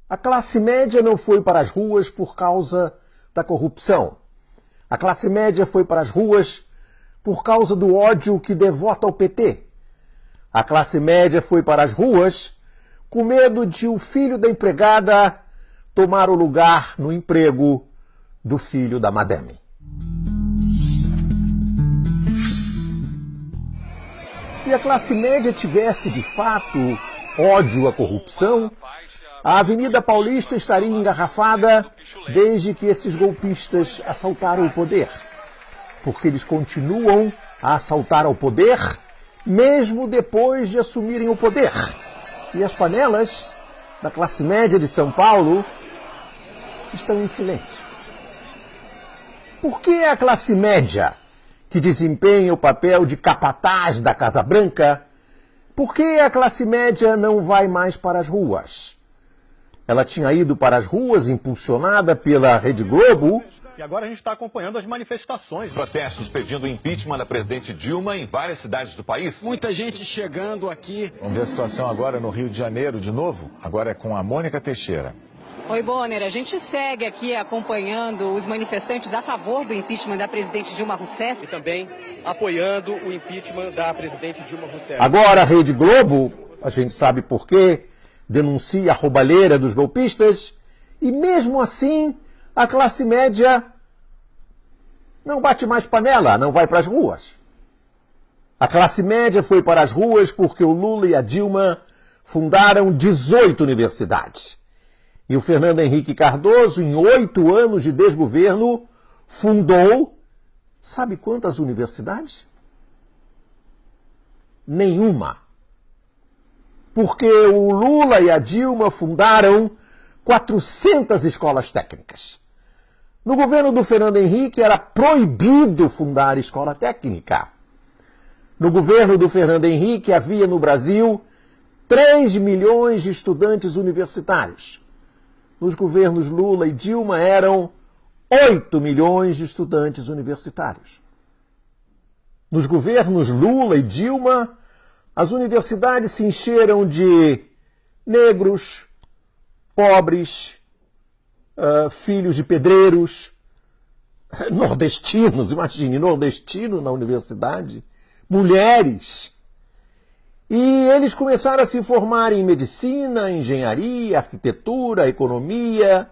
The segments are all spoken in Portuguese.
A classe média não foi para as ruas por causa da corrupção. A classe média foi para as ruas por causa do ódio que devota ao PT. A classe média foi para as ruas com medo de o filho da empregada tomar o lugar no emprego do filho da madame. Se a classe média tivesse, de fato, ódio à corrupção, a Avenida Paulista estaria engarrafada desde que esses golpistas assaltaram o poder. Porque eles continuam a assaltar ao poder, mesmo depois de assumirem o poder. E as panelas da classe média de São Paulo estão em silêncio. Por que a classe média, que desempenha o papel de capataz da Casa Branca, por que a classe média não vai mais para as ruas? Ela tinha ido para as ruas, impulsionada pela Rede Globo. E agora a gente está acompanhando as manifestações. Protestos pedindo o impeachment da presidente Dilma em várias cidades do país. Muita gente chegando aqui. Vamos ver a situação agora no Rio de Janeiro de novo. Agora é com a Mônica Teixeira. Oi, Bonner. A gente segue aqui acompanhando os manifestantes a favor do impeachment da presidente Dilma Rousseff. E também apoiando o impeachment da presidente Dilma Rousseff. Agora a Rede Globo, a gente sabe por quê, denuncia a roubalheira dos golpistas, e mesmo assim a classe média não bate mais panela, não vai para as ruas. A classe média foi para as ruas porque o Lula e a Dilma fundaram 18 universidades. E o Fernando Henrique Cardoso, em 8 anos de desgoverno, fundou, sabe quantas universidades? Nenhuma. Porque o Lula e a Dilma fundaram 400 escolas técnicas. No governo do Fernando Henrique era proibido fundar escola técnica. No governo do Fernando Henrique havia no Brasil 3 milhões de estudantes universitários. Nos governos Lula e Dilma eram 8 milhões de estudantes universitários. Nos governos Lula e Dilma, as universidades se encheram de negros, pobres, filhos de pedreiros, nordestinos, imagine, nordestino na universidade, mulheres. E eles começaram a se formar em medicina, engenharia, arquitetura, economia.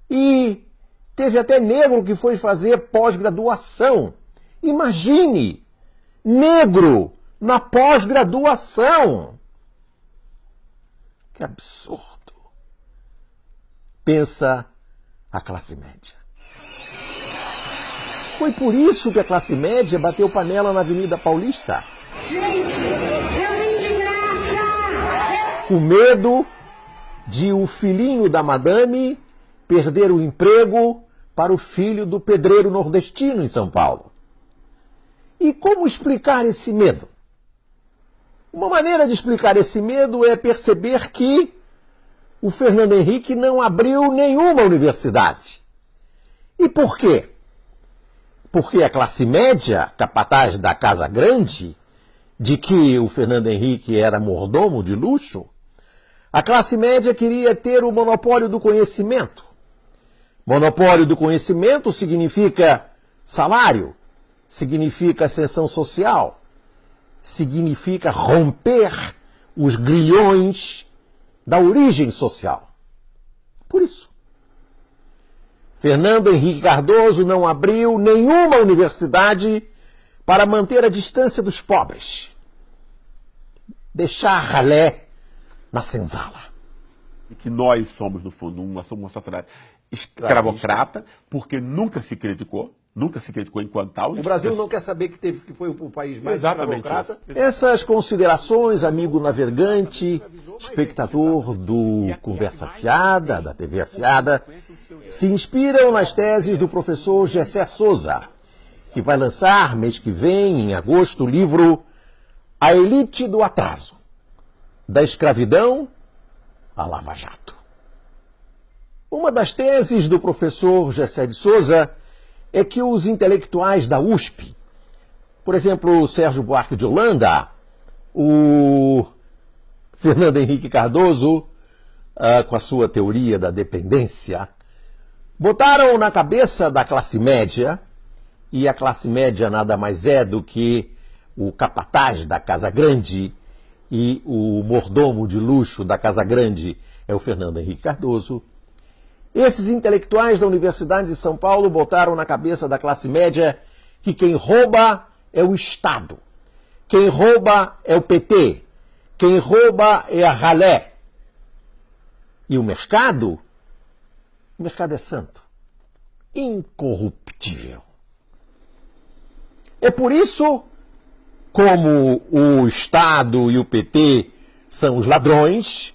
E teve até negro que foi fazer pós-graduação. Imagine, negro na pós-graduação. Que absurdo. Pensa a classe média. Foi por isso que a classe média bateu panela na Avenida Paulista. Gente, eu vim de graça! Com medo de o filhinho da madame perder o emprego para o filho do pedreiro nordestino em São Paulo. E como explicar esse medo? Uma maneira de explicar esse medo é perceber que o Fernando Henrique não abriu nenhuma universidade. E por quê? Porque a classe média, capataz da Casa Grande, de que o Fernando Henrique era mordomo de luxo, a classe média queria ter o monopólio do conhecimento. Monopólio do conhecimento significa salário, significa ascensão social, significa romper os grilhões da origem social. Por isso, Fernando Henrique Cardoso não abriu nenhuma universidade para manter a distância dos pobres. Deixar ralé na senzala. E que nós somos, no fundo, uma sociedade escravocrata, porque nunca se criticou enquanto tal. O Brasil não quer saber que foi o país mais Exatamente escravocrata. Essas considerações, amigo navegante, espectador do Conversa Fiada, da TV Afiada, se inspiram nas teses do professor Gessé Souza, que vai lançar, mês que vem, em agosto, o livro A Elite do Atraso, da escravidão à Lava Jato. Uma das teses do professor Gessé de Souza é que os intelectuais da USP, por exemplo, o Sérgio Buarque de Holanda, o Fernando Henrique Cardoso, com a sua teoria da dependência, botaram na cabeça da classe média, e a classe média nada mais é do que o capataz da Casa Grande, e o mordomo de luxo da Casa Grande é o Fernando Henrique Cardoso. Esses intelectuais da Universidade de São Paulo botaram na cabeça da classe média que quem rouba é o Estado, quem rouba é o PT, quem rouba é a ralé. E o mercado é santo, incorruptível. É por isso, como o Estado e o PT são os ladrões,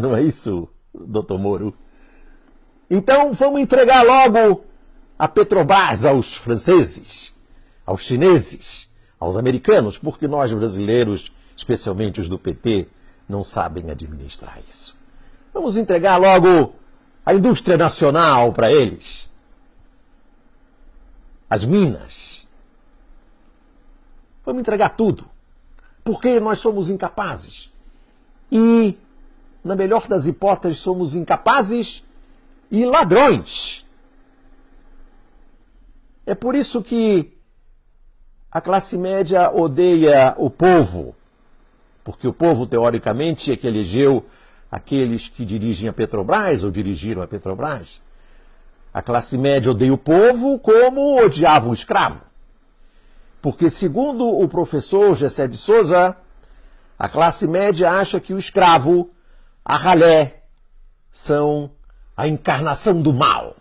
não é isso, doutor Moro? Então vamos entregar logo a Petrobras aos franceses, aos chineses, aos americanos, porque nós brasileiros, especialmente os do PT, não sabem administrar isso. Vamos entregar logo a indústria nacional para eles, as minas. Vamos entregar tudo, porque nós somos incapazes. E, na melhor das hipóteses, somos incapazes e ladrões. É por isso que a classe média odeia o povo, porque o povo, teoricamente, é que elegeu aqueles que dirigem a Petrobras ou dirigiram a Petrobras. A classe média odeia o povo como odiava o escravo. Porque, segundo o professor Gessé de Souza, a classe média acha que o escravo, a ralé, são a encarnação do mal,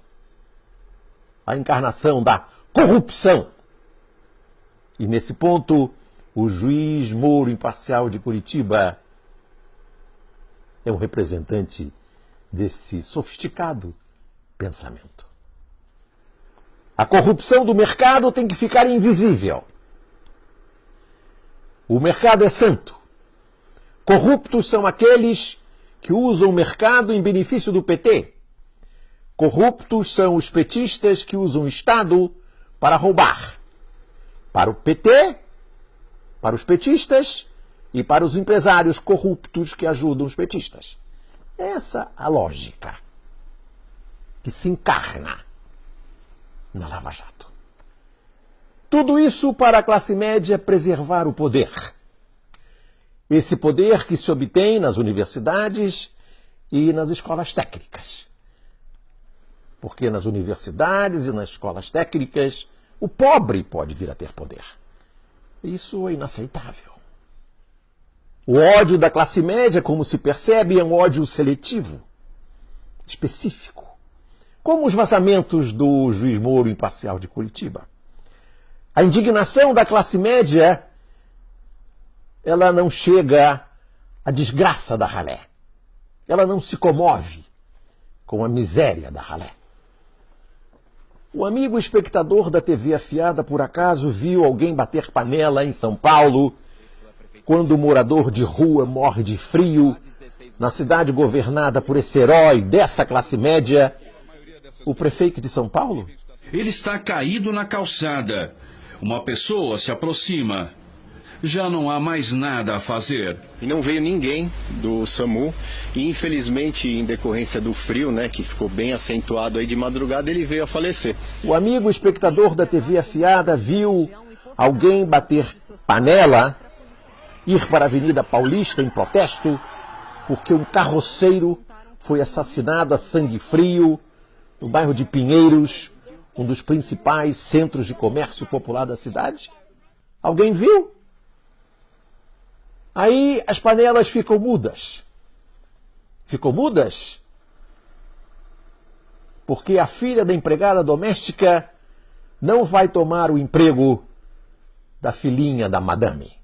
a encarnação da corrupção. E nesse ponto, o juiz Moro Imparcial de Curitiba é um representante desse sofisticado pensamento. A corrupção do mercado tem que ficar invisível. O mercado é santo. Corruptos são aqueles que usam o mercado em benefício do PT. Corruptos são os petistas que usam o Estado para roubar. Para o PT, para os petistas e para os empresários corruptos que ajudam os petistas. Essa é a lógica que se encarna na Lava Jato. Tudo isso para a classe média preservar o poder. Esse poder que se obtém nas universidades e nas escolas técnicas. Porque nas universidades e nas escolas técnicas, o pobre pode vir a ter poder. Isso é inaceitável. O ódio da classe média, como se percebe, é um ódio seletivo, específico. Como os vazamentos do juiz Moro Imparcial de Curitiba. A indignação da classe média, ela não chega à desgraça da ralé. Ela não se comove com a miséria da ralé. O amigo espectador da TV Afiada, por acaso, viu alguém bater panela em São Paulo quando o morador de rua morre de frio na cidade governada por esse herói dessa classe média, o prefeito de São Paulo? Ele está caído na calçada. Uma pessoa se aproxima. Já não há mais nada a fazer. E não veio ninguém do SAMU. E infelizmente, em decorrência do frio, né, que ficou bem acentuado aí de madrugada, ele veio a falecer. O amigo espectador da TV Afiada viu alguém bater panela, ir para a Avenida Paulista em protesto, porque um carroceiro foi assassinado a sangue frio no bairro de Pinheiros, um dos principais centros de comércio popular da cidade. Alguém viu? Aí as panelas ficam mudas. Ficam mudas porque a filha da empregada doméstica não vai tomar o emprego da filhinha da madame.